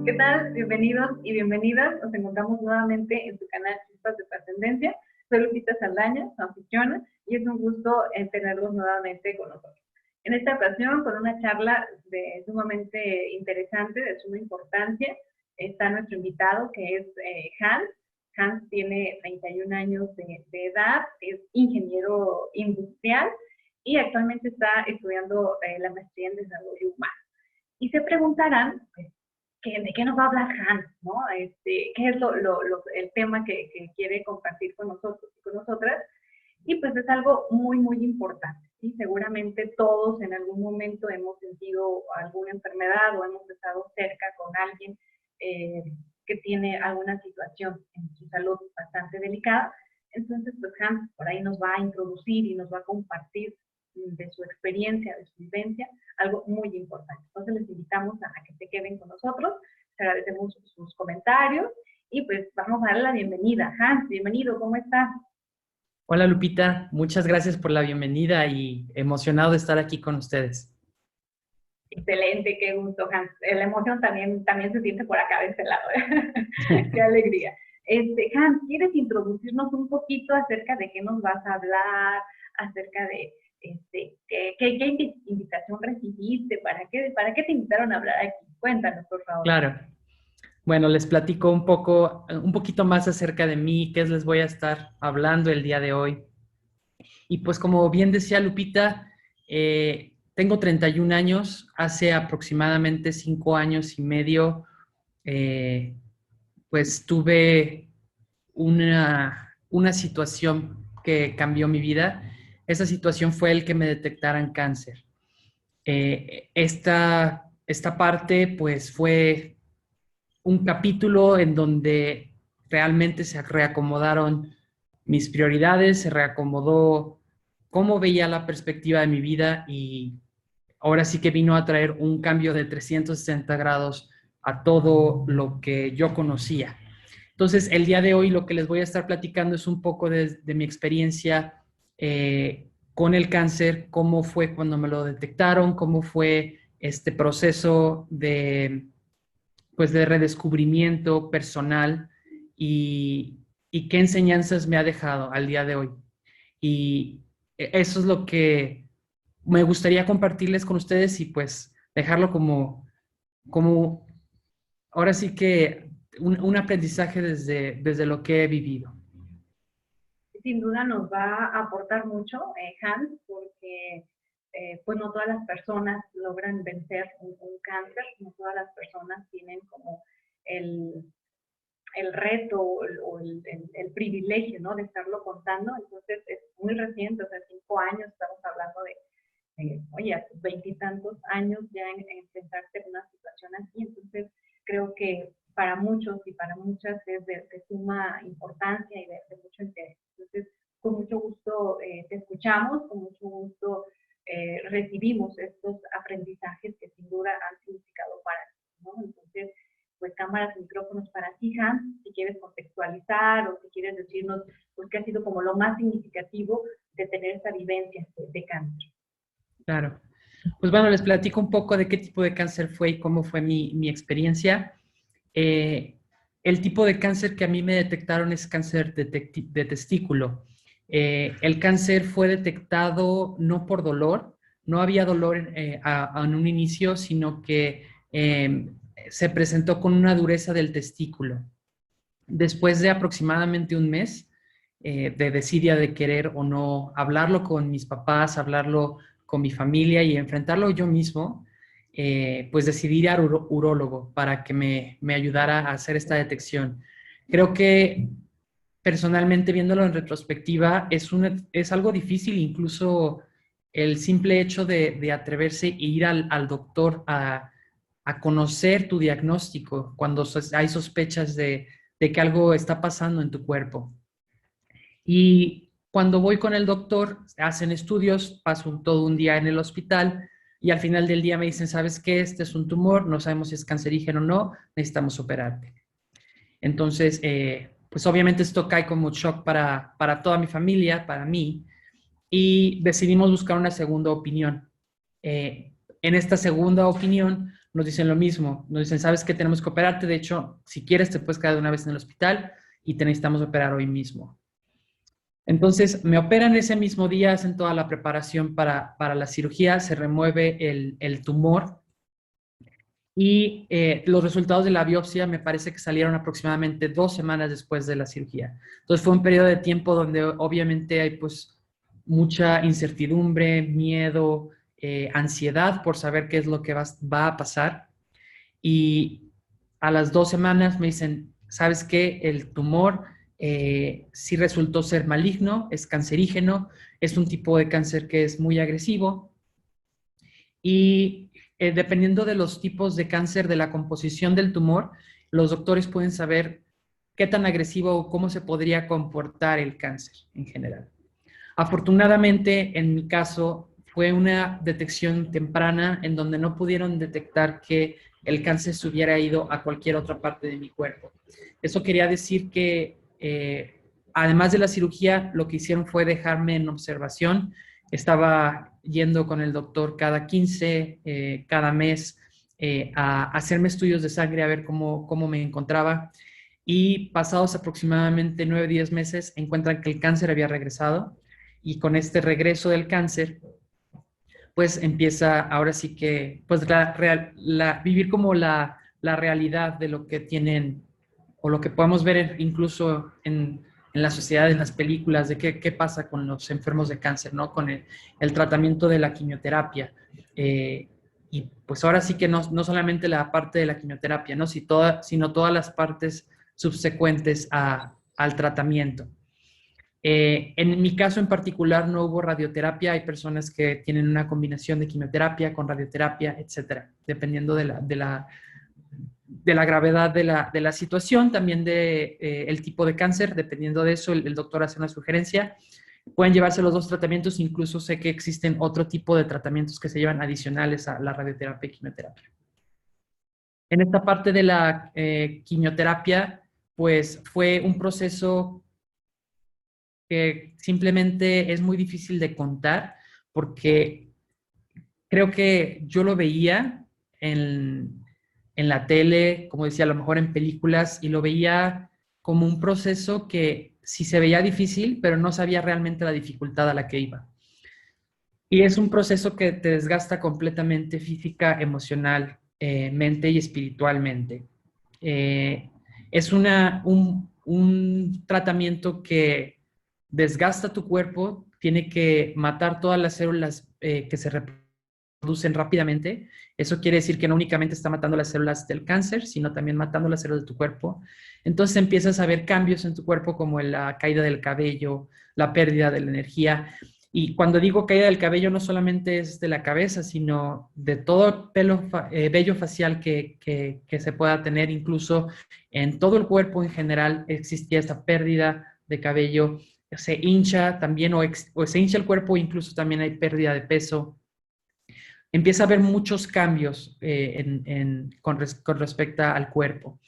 ¿Qué tal? Bienvenidos y bienvenidas. Nos encontramos nuevamente en su canal Chispas de Trascendencia. Soy Lupita Saldaña, su anfitriona, y es un gusto tenerlos nuevamente con nosotros. En esta ocasión, con una charla sumamente interesante, de suma importancia, está nuestro invitado, que es Hans. Hans tiene 31 años de edad, es ingeniero industrial y actualmente está estudiando la maestría en desarrollo humano. Y se preguntarán, pues, ¿de qué nos va a hablar Hans? ¿No? ¿Qué es el tema que quiere compartir con nosotros y con nosotras? Y pues es algo muy, muy importante, ¿sí? Seguramente todos en algún momento hemos sentido alguna enfermedad o hemos estado cerca con alguien que tiene alguna situación en su salud bastante delicada. Entonces, pues Hans por ahí nos va a introducir y nos va a compartir de su experiencia, de su vivencia, algo muy importante. Entonces les invitamos a que se queden con nosotros, les agradecemos sus comentarios y pues vamos a darle la bienvenida. Hans, bienvenido, ¿cómo estás? Hola Lupita, muchas gracias por la bienvenida y emocionado de estar aquí con ustedes. Excelente, qué gusto, Hans. La emoción también se siente por acá de este lado. Qué alegría. Hans, ¿quieres introducirnos un poquito acerca de qué nos vas a hablar, acerca de qué invitación recibiste, para qué te invitaron a hablar aquí? Cuéntanos, por favor. Claro. Bueno, les platico un poquito más acerca de mí, qué les voy a estar hablando el día de hoy. Y pues como bien decía Lupita, tengo 31 años, hace aproximadamente 5 años y medio, pues tuve una situación que cambió mi vida. Esa situación fue el que me detectaran cáncer. Esta parte pues fue un capítulo en donde realmente se reacomodaron mis prioridades, se reacomodó cómo veía la perspectiva de mi vida y ahora sí que vino a traer un cambio de 360 grados a todo lo que yo conocía. Entonces, el día de hoy lo que les voy a estar platicando es un poco de mi experiencia con el cáncer, cómo fue cuando me lo detectaron, cómo fue este proceso pues, de redescubrimiento personal y qué enseñanzas me ha dejado al día de hoy. Y eso es lo que me gustaría compartirles con ustedes y pues dejarlo como ahora sí que un aprendizaje desde lo que he vivido. Sin duda nos va a aportar mucho, Hans, porque pues no todas las personas logran vencer un cáncer, no todas las personas tienen como el, el reto o el privilegio, ¿no? De estarlo contando. Entonces es muy reciente, o sea, 5 años, estamos hablando oye, a tus 20 y tantos años ya en enfrentarte a una situación así. Entonces creo que para muchos y para muchas es de suma importancia y de mucho interés. Entonces, con mucho gusto te escuchamos, con mucho gusto recibimos estos aprendizajes que sin duda han significado para ti, ¿no? Entonces, pues cámaras, micrófonos para ti, Hans, si quieres contextualizar o si quieres decirnos pues qué ha sido como lo más significativo de tener esta vivencia de cáncer. Claro. Pues bueno, les platico un poco de qué tipo de cáncer fue y cómo fue mi experiencia. El tipo de cáncer que a mí me detectaron es cáncer de testículo. El cáncer fue detectado no por dolor, no había dolor en un inicio, sino que se presentó con una dureza del testículo. Después de aproximadamente un mes de desidia de querer o no hablarlo con mis papás, hablarlo con mi familia y enfrentarlo yo mismo, pues decidí ir al urólogo para que me ayudara a hacer esta detección. Creo que personalmente, viéndolo en retrospectiva, es algo difícil, incluso el simple hecho de atreverse e ir al doctor a conocer tu diagnóstico cuando hay sospechas de que algo está pasando en tu cuerpo. Y cuando voy con el doctor, hacen estudios, paso todo un día en el hospital y al final del día me dicen, ¿sabes qué? Este es un tumor, no sabemos si es cancerígeno o no, necesitamos operarte. Entonces, pues obviamente esto cae como shock para toda mi familia, para mí, y decidimos buscar una segunda opinión. En esta segunda opinión nos dicen lo mismo. Nos dicen, ¿sabes qué? Tenemos que operarte. De hecho, si quieres, te puedes quedar de una vez en el hospital y te necesitamos operar hoy mismo. Entonces, me operan ese mismo día, hacen toda la preparación para la cirugía, se remueve el tumor y los resultados de la biopsia me parece que salieron aproximadamente 2 semanas después de la cirugía. Entonces, fue un periodo de tiempo donde obviamente hay pues mucha incertidumbre, miedo, ansiedad por saber qué es lo que va a pasar. Y a las 2 semanas me dicen, ¿sabes qué? El tumor sí resultó ser maligno, es cancerígeno, es un tipo de cáncer que es muy agresivo y dependiendo de los tipos de cáncer, de la composición del tumor, los doctores pueden saber qué tan agresivo o cómo se podría comportar el cáncer en general. Afortunadamente, en mi caso, fue una detección temprana en donde no pudieron detectar que el cáncer se hubiera ido a cualquier otra parte de mi cuerpo. Eso quería decir que, además de la cirugía, lo que hicieron fue dejarme en observación. Estaba yendo con el doctor cada 15, cada mes, a hacerme estudios de sangre, a ver cómo me encontraba. Y pasados aproximadamente 9 o 10 meses, encuentran que el cáncer había regresado y con este regreso del cáncer, pues empieza ahora sí que, pues vivir como la realidad de lo que tienen o lo que podemos ver incluso en la sociedad, en las películas, de qué pasa con los enfermos de cáncer, ¿no? Con el tratamiento de la quimioterapia. Y pues ahora sí que no solamente la parte de la quimioterapia, ¿no? Sino todas las partes subsecuentes al tratamiento. En mi caso en particular no hubo radioterapia, hay personas que tienen una combinación de quimioterapia con radioterapia, etcétera, dependiendo de la gravedad de la situación, también el tipo de cáncer, dependiendo de eso, el doctor hace una sugerencia. Pueden llevarse los dos tratamientos, incluso sé que existen otro tipo de tratamientos que se llevan adicionales a la radioterapia y quimioterapia. En esta parte de la quimioterapia, pues fue un proceso que simplemente es muy difícil de contar porque creo que yo lo veía en la tele, como decía, a lo mejor en películas, y lo veía como un proceso que sí se veía difícil, pero no sabía realmente la dificultad a la que iba. Y es un proceso que te desgasta completamente física, emocional, mente y espiritualmente. Eh, es un tratamiento que desgasta tu cuerpo, tiene que matar todas las células que se reproducen rápidamente. Eso quiere decir que no únicamente está matando las células del cáncer, sino también matando las células de tu cuerpo. Entonces empiezas a ver cambios en tu cuerpo como la caída del cabello, la pérdida de la energía. Y cuando digo caída del cabello, no solamente es de la cabeza, sino de todo vello facial que se pueda tener, incluso en todo el cuerpo en general existía esta pérdida de cabello, se hincha también o se hincha el cuerpo, incluso también hay pérdida de peso. Empieza a haber muchos cambios con respecto al cuerpo.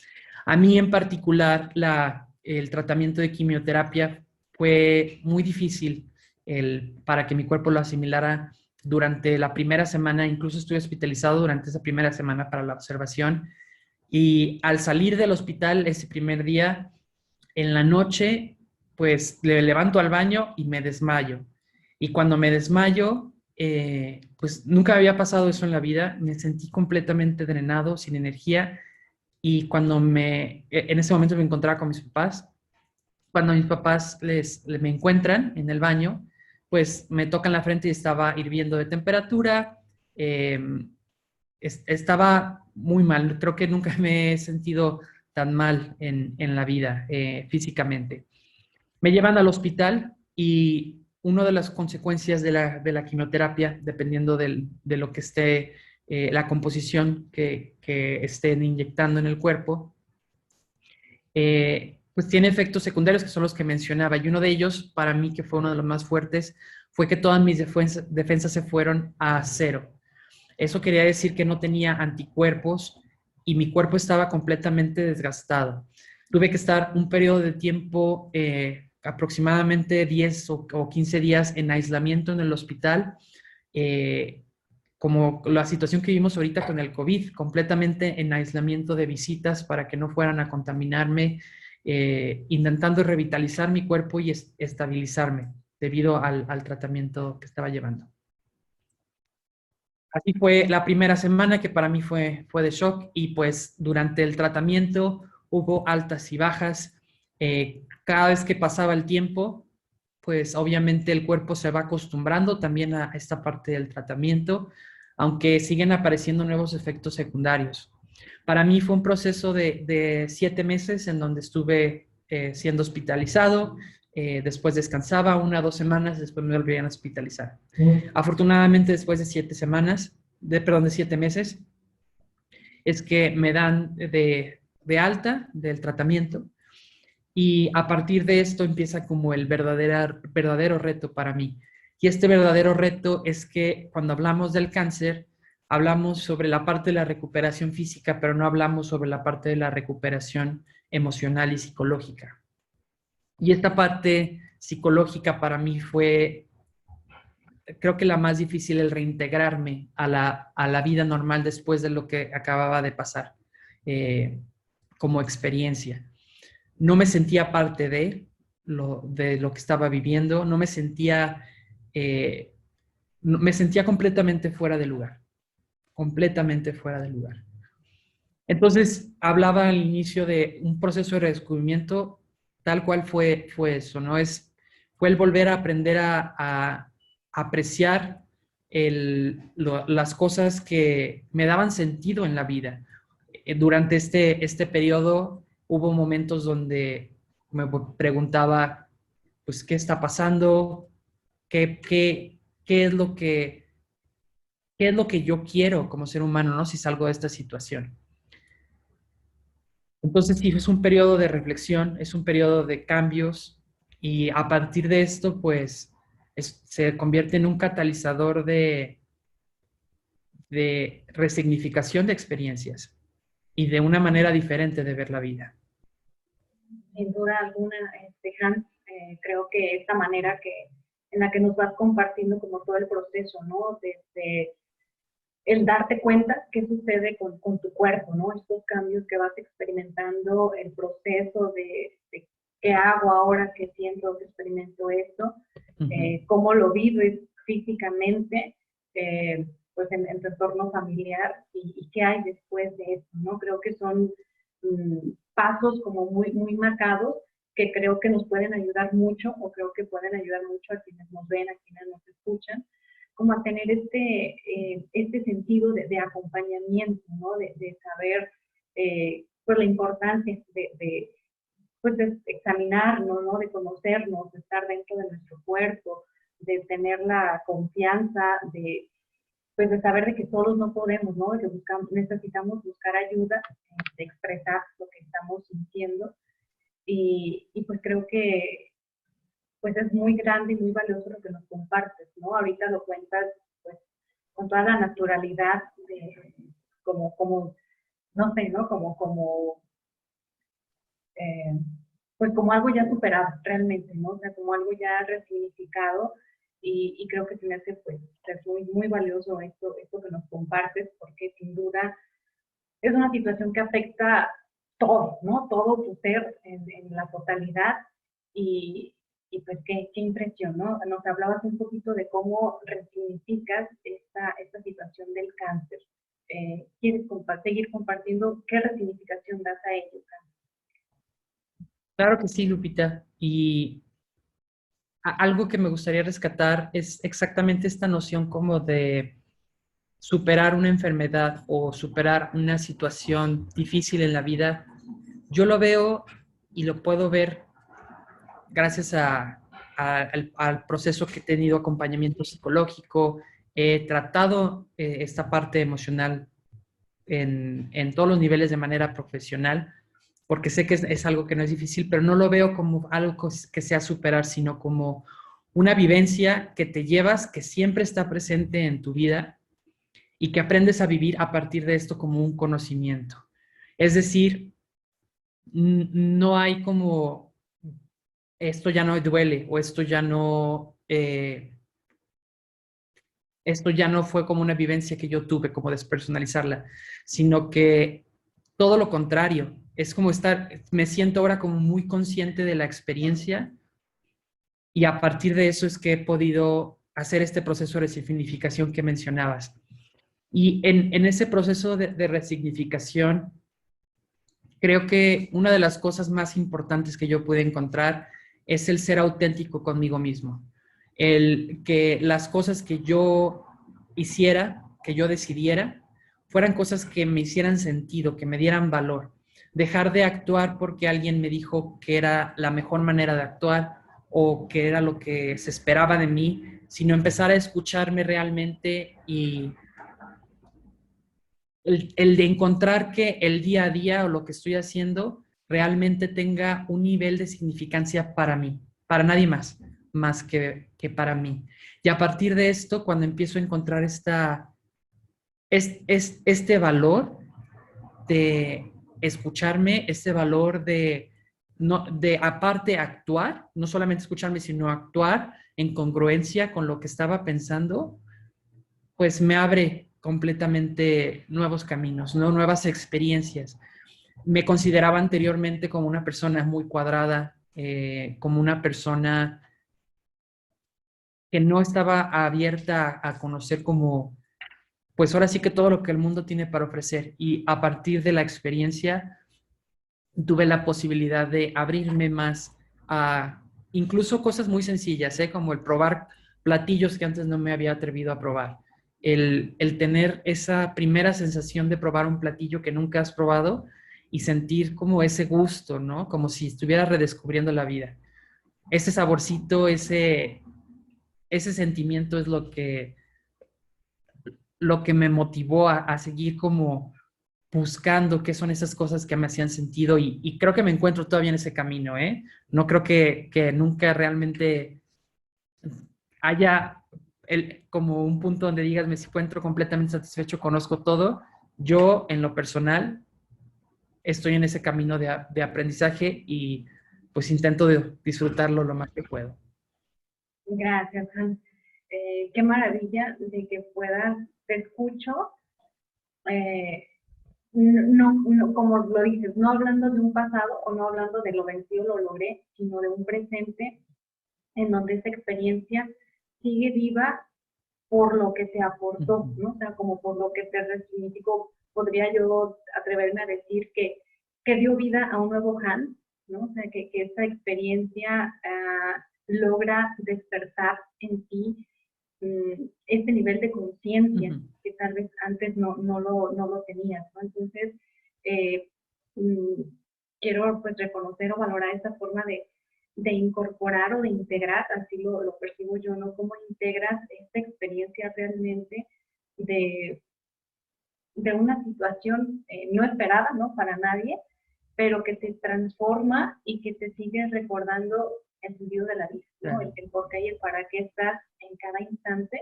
A mí en particular, el tratamiento de quimioterapia fue muy difícil para que mi cuerpo lo asimilara durante la primera semana. Incluso estuve hospitalizado durante esa primera semana para la observación. Y al salir del hospital ese primer día, en la noche, pues le levanto al baño y me desmayo. Y cuando me desmayo, pues nunca había pasado eso en la vida. Me sentí completamente drenado, sin energía. Y en ese momento me encontraba con mis papás. Cuando mis papás me encuentran en el baño, pues me tocan la frente y estaba hirviendo de temperatura. eh, Estaba muy mal. Creo que nunca me he sentido tan mal en la vida físicamente. Me llevan al hospital y una de las consecuencias de la quimioterapia, dependiendo de lo que esté, la composición que estén inyectando en el cuerpo, pues tiene efectos secundarios que son los que mencionaba. Y uno de ellos, para mí, que fue uno de los más fuertes, fue que todas mis defensas se fueron a cero. Eso quería decir que no tenía anticuerpos y mi cuerpo estaba completamente desgastado. Tuve que estar un periodo de tiempo, aproximadamente 10 o 15 días en aislamiento en el hospital, eh, como la situación que vivimos ahorita con el COVID, completamente en aislamiento de visitas para que no fueran a contaminarme, intentando revitalizar mi cuerpo y estabilizarme debido al tratamiento que estaba llevando. Así fue la primera semana, que para mí fue de shock, y pues durante el tratamiento hubo altas y bajas. Cada vez que pasaba el tiempo, pues obviamente el cuerpo se va acostumbrando también a esta parte del tratamiento, aunque siguen apareciendo nuevos efectos secundarios. Para mí fue un proceso de 7 meses en donde estuve siendo hospitalizado, después descansaba 1 o 2 semanas, después me volvían a hospitalizar. Afortunadamente, después de 7 semanas, de 7 meses, es que me dan de alta del tratamiento, y a partir de esto empieza como el verdadero reto para mí. Y este verdadero reto es que cuando hablamos del cáncer, hablamos sobre la parte de la recuperación física, pero no hablamos sobre la parte de la recuperación emocional y psicológica. Y esta parte psicológica para mí fue, creo que la más difícil, el reintegrarme a la vida normal después de lo que acababa de pasar como experiencia. No me sentía parte de lo que estaba viviendo, no me sentía, me sentía completamente fuera de lugar, completamente fuera de lugar. Entonces, hablaba al inicio de un proceso de redescubrimiento, tal cual fue eso, ¿no? Fue el volver a aprender a apreciar las cosas que me daban sentido en la vida. Durante este periodo hubo momentos donde me preguntaba, pues, ¿qué está pasando? ¿Qué es lo qué es lo que yo quiero como ser humano, ¿no? Si salgo de esta situación. Entonces, sí, es un periodo de reflexión, es un periodo de cambios, y a partir de esto, pues, se convierte en un catalizador de resignificación de experiencias y de una manera diferente de ver la vida. Sin duda alguna, Hans, creo que esta manera en la que nos vas compartiendo como todo el proceso, ¿no? Desde el darte cuenta qué sucede con tu cuerpo, ¿no? Estos cambios que vas experimentando, el proceso de qué hago ahora que siento, que experimento esto, cómo lo vives físicamente, pues en tu entorno familiar, y qué hay después de esto, ¿no? Creo que son pasos como muy marcados, que creo que nos pueden ayudar mucho, o creo que pueden ayudar mucho a quienes nos ven, a quienes nos escuchan, como a tener este sentido de acompañamiento, ¿no? De saber pues la importancia pues de examinarnos, ¿no? De conocernos, de estar dentro de nuestro cuerpo, de tener la confianza, pues de saber de que solos no podemos, ¿no? De que necesitamos buscar ayuda, de expresar lo que estamos sintiendo, y pues creo que pues es muy grande y muy valioso lo que nos compartes, ¿no? Ahorita lo cuentas pues con toda la naturalidad, como no sé, ¿no? Eh, pues como algo ya superado realmente, ¿no? O sea, como algo ya resignificado, y creo que se me hace pues es muy valioso esto que nos compartes, porque sin duda es una situación que afecta todo, ¿no? Todo tu ser en la totalidad, y, y pues qué impresión, ¿no? Nos hablabas un poquito de cómo resignificas esta situación del cáncer. ¿Quieres seguir compartiendo qué resignificación das a ello? Claro que sí, Lupita. Y algo que me gustaría rescatar es exactamente esta noción como de superar una enfermedad o superar una situación difícil en la vida. Yo lo veo y lo puedo ver gracias al proceso que he tenido, acompañamiento psicológico. He tratado esta parte emocional en todos los niveles de manera profesional, porque sé que es algo que no es difícil, pero no lo veo como algo que sea superar, sino como una vivencia que te llevas, que siempre está presente en tu vida, y que aprendes a vivir a partir de esto como un conocimiento. Es decir, no hay como esto ya no duele, o esto ya no esto ya no fue como una vivencia que yo tuve, como despersonalizarla, sino que todo lo contrario. Es como me siento ahora como muy consciente de la experiencia y a partir de eso es que he podido hacer este proceso de resignificación que mencionabas. Y en ese proceso de resignificación, creo que una de las cosas más importantes que yo pude encontrar es el ser auténtico conmigo mismo. El que las cosas que yo hiciera, que yo decidiera, fueran cosas que me hicieran sentido, que me dieran valor. Dejar de actuar porque alguien me dijo que era la mejor manera de actuar o que era lo que se esperaba de mí, sino empezar a escucharme realmente y el de encontrar que el día a día o lo que estoy haciendo realmente tenga un nivel de significancia para mí, para nadie más, más que para mí. Y a partir de esto, cuando empiezo a encontrar este valor de escucharme, este valor de, no, de aparte actuar, no solamente escucharme, sino actuar en congruencia con lo que estaba pensando, pues me abre completamente nuevos caminos, ¿no? Nuevas experiencias. Me consideraba anteriormente como una persona muy cuadrada, como una persona que no estaba abierta a conocer como, pues ahora sí que todo lo que el mundo tiene para ofrecer. Y a partir de la experiencia tuve la posibilidad de abrirme más a incluso cosas muy sencillas, ¿eh? Como el probar platillos que antes no me había atrevido a probar. El tener esa primera sensación de probar un platillo que nunca has probado y sentir como ese gusto, ¿no? Como si estuviera redescubriendo la vida. Ese saborcito, ese sentimiento es lo que me motivó a seguir como buscando qué son esas cosas que me hacían sentido y creo que me encuentro todavía en ese camino, ¿eh? No creo que nunca realmente haya como un punto donde digas, me encuentro completamente satisfecho, conozco todo. Yo, en lo personal, estoy en ese camino de aprendizaje y pues intento disfrutarlo lo más que puedo. Gracias, Hans. Qué maravilla de que puedas, te escucho, eh, no, como lo dices, no hablando de un pasado o no hablando de lo vencido, lo logré, sino de un presente en donde esa experiencia sigue viva por lo que te aportó, ¿no? O sea, como por lo que te resignificó. Podría yo atreverme a decir que dio vida a un nuevo Hans, ¿no? O sea, que esta experiencia logra despertar en ti este nivel de conciencia que tal vez antes no lo tenías, ¿no? Entonces, eh, mm, quiero pues reconocer o valorar esta forma de incorporar o de integrar, así lo percibo yo, ¿no? Cómo integras esta experiencia realmente de, de una situación no esperada, ¿no? Para nadie, pero que te transforma y que te sigue recordando el sentido de la vida, ¿no? El por qué y el para qué estás en cada instante.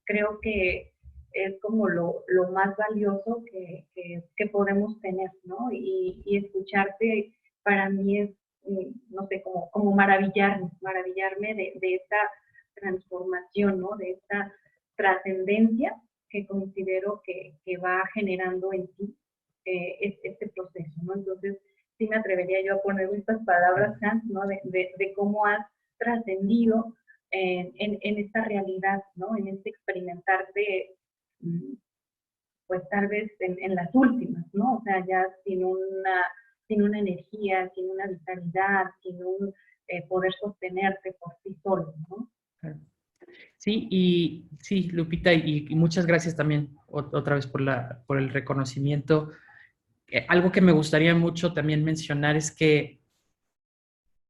Creo que es como lo más valioso que podemos tener, ¿no? Y escucharte para mí es, no sé, como maravillarme de esta transformación, ¿no? De esta trascendencia que considero que va generando en ti este proceso, ¿no? Entonces, sí me atrevería yo a poner estas palabras, Hans, ¿no? De cómo has trascendido en esta realidad, ¿no? En este experimentarte, pues tal vez en las últimas, ¿no? O sea, ya sin una energía, sin una vitalidad, sin un poder sostenerte por sí solo, ¿no? Sí, y sí, Lupita, y muchas gracias también otra vez por el reconocimiento. Algo que me gustaría mucho también mencionar es que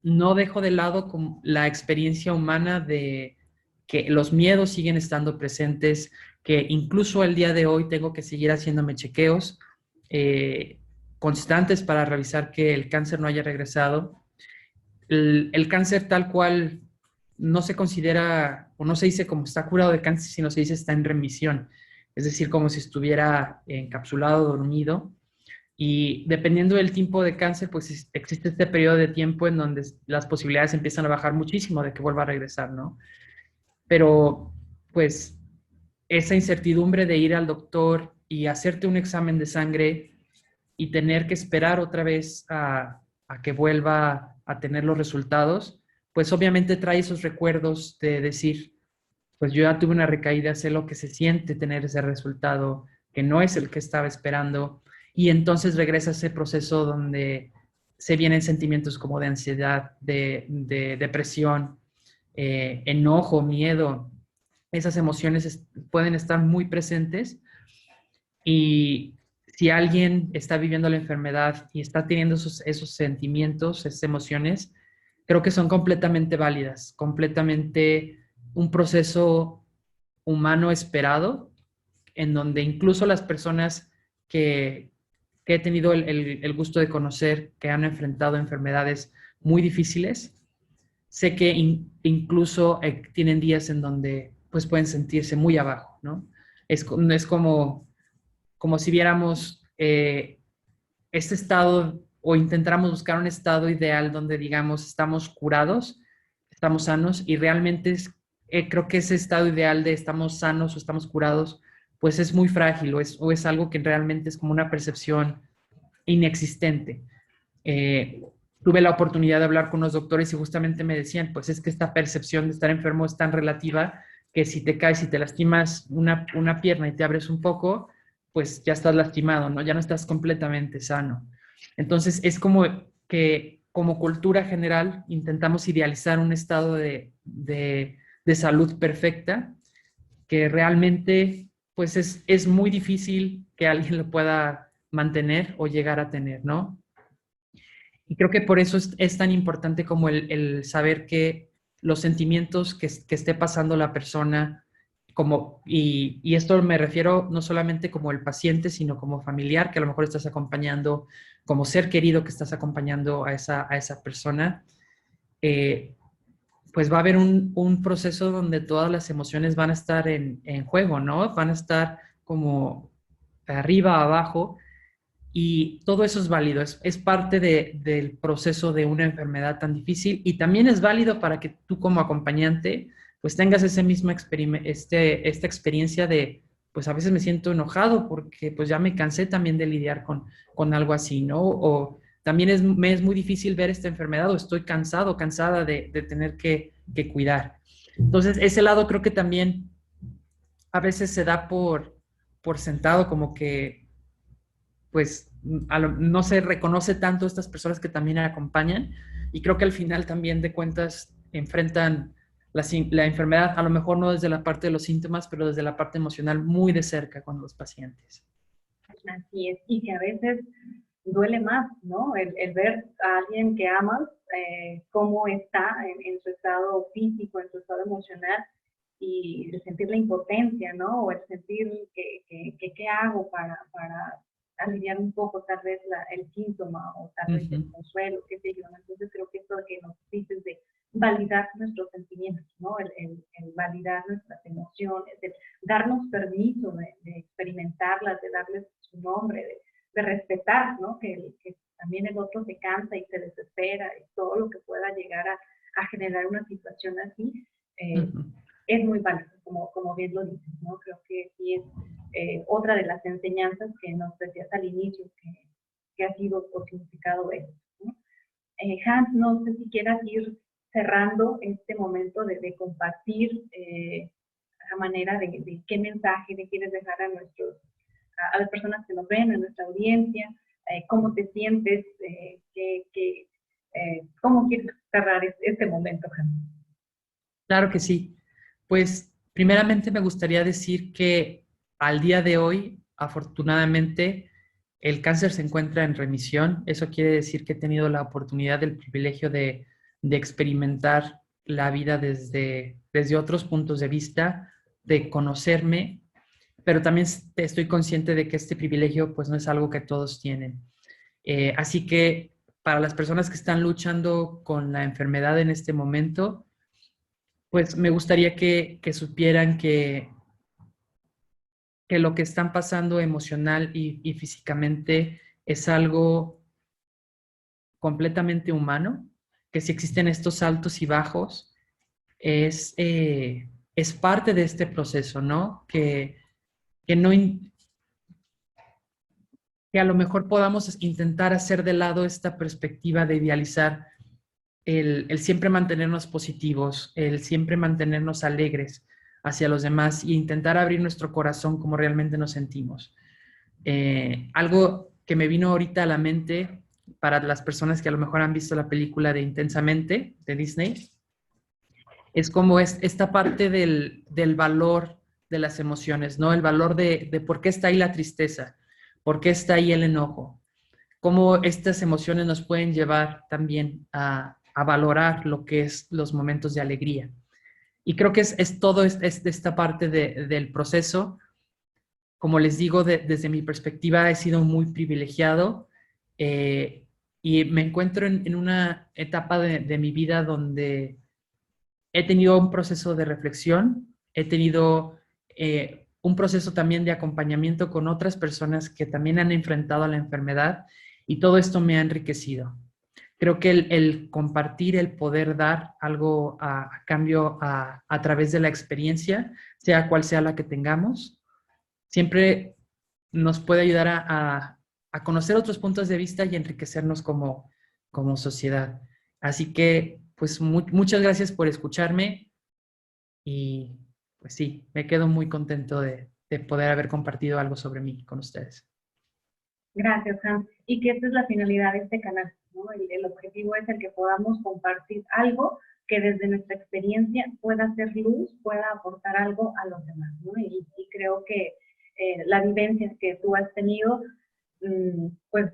no dejo de lado la experiencia humana de que los miedos siguen estando presentes, que incluso el día de hoy tengo que seguir haciéndome chequeos constantes para revisar que el cáncer no haya regresado. El cáncer tal cual no se considera o no se dice como está curado de cáncer, sino se dice está en remisión, es decir, como si estuviera encapsulado, dormido. Y dependiendo del tipo de cáncer, pues existe este periodo de tiempo en donde las posibilidades empiezan a bajar muchísimo de que vuelva a regresar, ¿no? Pero, pues, esa incertidumbre de ir al doctor y hacerte un examen de sangre y tener que esperar otra vez a que vuelva a tener los resultados, pues obviamente trae esos recuerdos de decir, pues yo ya tuve una recaída, sé lo que se siente tener ese resultado que no es el que estaba esperando, y entonces regresa a ese proceso donde se vienen sentimientos como de ansiedad, de depresión, enojo, miedo. Esas emociones pueden estar muy presentes, y si alguien está viviendo la enfermedad y está teniendo esos sentimientos, esas emociones, creo que son completamente válidas, completamente un proceso humano esperado, en donde incluso las personas que, que he tenido el gusto de conocer, que han enfrentado enfermedades muy difíciles, sé que incluso tienen días en donde pues pueden sentirse muy abajo, ¿no? Es como si viéramos este estado o intentáramos buscar un estado ideal donde digamos estamos curados, estamos sanos, y realmente creo que ese estado ideal de estamos sanos o estamos curados pues es muy frágil, o es algo que realmente es como una percepción inexistente. Eh, Tuve la oportunidad de hablar con unos doctores y justamente me decían, pues es que esta percepción de estar enfermo es tan relativa que si te caes y te lastimas una pierna y te abres un poco, pues ya estás lastimado, ¿no? Ya no estás completamente sano. Entonces es como que como cultura general intentamos idealizar un estado de salud perfecta, que realmente pues es muy difícil que alguien lo pueda mantener o llegar a tener, ¿no? Y creo que por eso es tan importante como el saber que los sentimientos que esté pasando la persona, y esto me refiero no solamente como el paciente, sino como familiar, que a lo mejor estás acompañando, como ser querido que estás acompañando a esa persona, eh, pues va a haber un proceso donde todas las emociones van a estar en juego, ¿no? Van a estar como arriba, abajo, y todo eso es válido, es parte del proceso de una enfermedad tan difícil, y también es válido para que tú como acompañante pues tengas ese mismo esta experiencia de, pues a veces me siento enojado porque pues ya me cansé también de lidiar con algo así, ¿no? O también me es muy difícil ver esta enfermedad, o estoy cansado, cansada de tener que cuidar. Entonces, ese lado creo que también a veces se da por sentado, como que pues no se reconoce tanto estas personas que también acompañan, y creo que al final también de cuentas enfrentan la enfermedad, a lo mejor no desde la parte de los síntomas, pero desde la parte emocional muy de cerca con los pacientes. Así es, y que a veces duele más, ¿no? El ver a alguien que amas, cómo está en su estado físico, en su estado emocional, y el sentir la impotencia, ¿no? O el sentir qué hago para aliviar un poco tal vez el síntoma, o tal vez el consuelo, qué sé yo, ¿no? Entonces creo que esto que nos dices de validar nuestros sentimientos, ¿no? El validar nuestras emociones, el darnos permiso de experimentarlas, de darles su nombre, de respetar, ¿no? Que también el otro se cansa y se desespera, y todo lo que pueda llegar a generar una situación así, es muy válido, como bien lo dices, ¿no? Creo que sí es otra de las enseñanzas que nos decías al inicio, que ha sido por significado esto, ¿no? Hans, no sé si quieras ir cerrando este momento de compartir a manera de qué mensaje le quieres dejar a las personas que nos ven, a nuestra audiencia, cómo te sientes, cómo quieres cerrar este momento, Hans. Claro que sí. Pues primeramente me gustaría decir que al día de hoy, afortunadamente, el cáncer se encuentra en remisión. Eso quiere decir que he tenido la oportunidad, el privilegio de experimentar la vida desde otros puntos de vista, de conocerme, pero también estoy consciente de que este privilegio pues no es algo que todos tienen. Así que para las personas que están luchando con la enfermedad en este momento, pues me gustaría que supieran que lo que están pasando emocional y físicamente es algo completamente humano, que si existen estos altos y bajos, es, es parte de este proceso, ¿no? Que no, que a lo mejor podamos intentar hacer de lado esta perspectiva de idealizar el siempre mantenernos positivos, el siempre mantenernos alegres hacia los demás e intentar abrir nuestro corazón como realmente nos sentimos. Algo que me vino ahorita a la mente para las personas que a lo mejor han visto la película de Intensamente de Disney, es como es esta parte del valor de las emociones, ¿no? El valor de por qué está ahí la tristeza, por qué está ahí el enojo, cómo estas emociones nos pueden llevar también a valorar lo que es los momentos de alegría. Y creo que es todo esta parte del proceso. Como les digo, desde mi perspectiva he sido muy privilegiado y me encuentro en una etapa de mi vida donde he tenido un proceso de reflexión, he tenido un proceso también de acompañamiento con otras personas que también han enfrentado a la enfermedad y todo esto me ha enriquecido. Creo que el compartir, el poder dar algo a cambio a través de la experiencia, sea cual sea la que tengamos, siempre nos puede ayudar a conocer otros puntos de vista y enriquecernos como sociedad. Así que, pues, muchas gracias por escucharme y, pues sí, me quedo muy contento de poder haber compartido algo sobre mí con ustedes. Gracias, Hans. Y que esta es la finalidad de este canal, ¿no? El objetivo es el que podamos compartir algo que desde nuestra experiencia pueda hacer luz, pueda aportar algo a los demás, ¿no? Y creo que la vivencia que tú has tenido, pues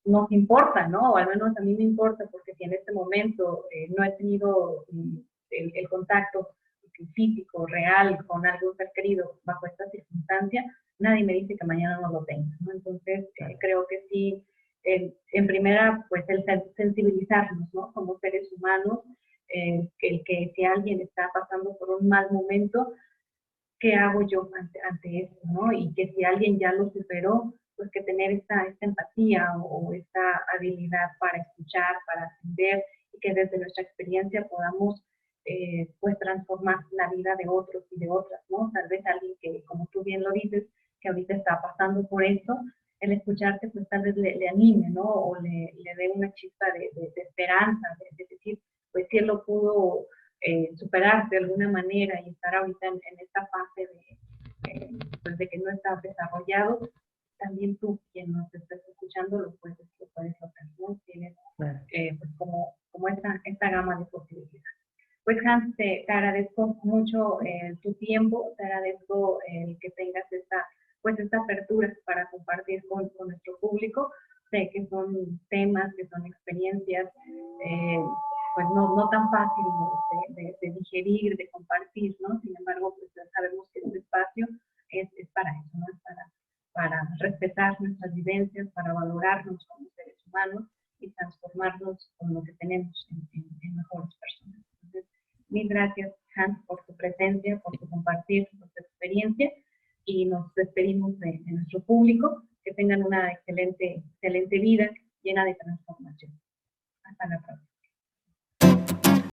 nos importa, ¿no? O al menos a mí me importa, porque si en este momento no he tenido el contacto físico, real, con algún ser querido bajo esta circunstancia, nadie me dice que mañana no lo tenga, ¿no? Entonces, creo que sí, en primera, pues el sensibilizarnos, ¿no? Como seres humanos, que si alguien está pasando por un mal momento, ¿qué hago yo ante esto, ¿no? Y que si alguien ya lo superó, pues que tener esta empatía o esta habilidad para escuchar, para atender y que desde nuestra experiencia podamos pues transformar la vida de otros y de otras, ¿no? Tal vez alguien que, como tú bien lo dices, que ahorita está pasando por eso, el escucharte pues tal vez le anime, ¿no? O le dé una chispa de esperanza, de decir, pues si él lo pudo superar de alguna manera y estar ahorita en esta fase pues de que no está desarrollado, también tú, quien nos estás escuchando, lo puedes lograr, ¿no? Tienes pues como esta gama de posibilidades. Pues Hans, te agradezco mucho tu tiempo, te agradezco el que tengas pues esta apertura para compartir con nuestro público. Sé que son temas, que son experiencias, pues no tan fáciles de digerir, de compartir, ¿no? Sin embargo, pues sabemos que este espacio es para eso, ¿no? Es para respetar nuestras vivencias, para valorarnos como seres humanos y transformarnos con lo que tenemos en mejores personas. Entonces, mil gracias, Hans, por tu presencia, por tu compartir tu experiencia y nos despedimos de nuestro público. Que tengan una excelente vida llena de transformación. Hasta la próxima.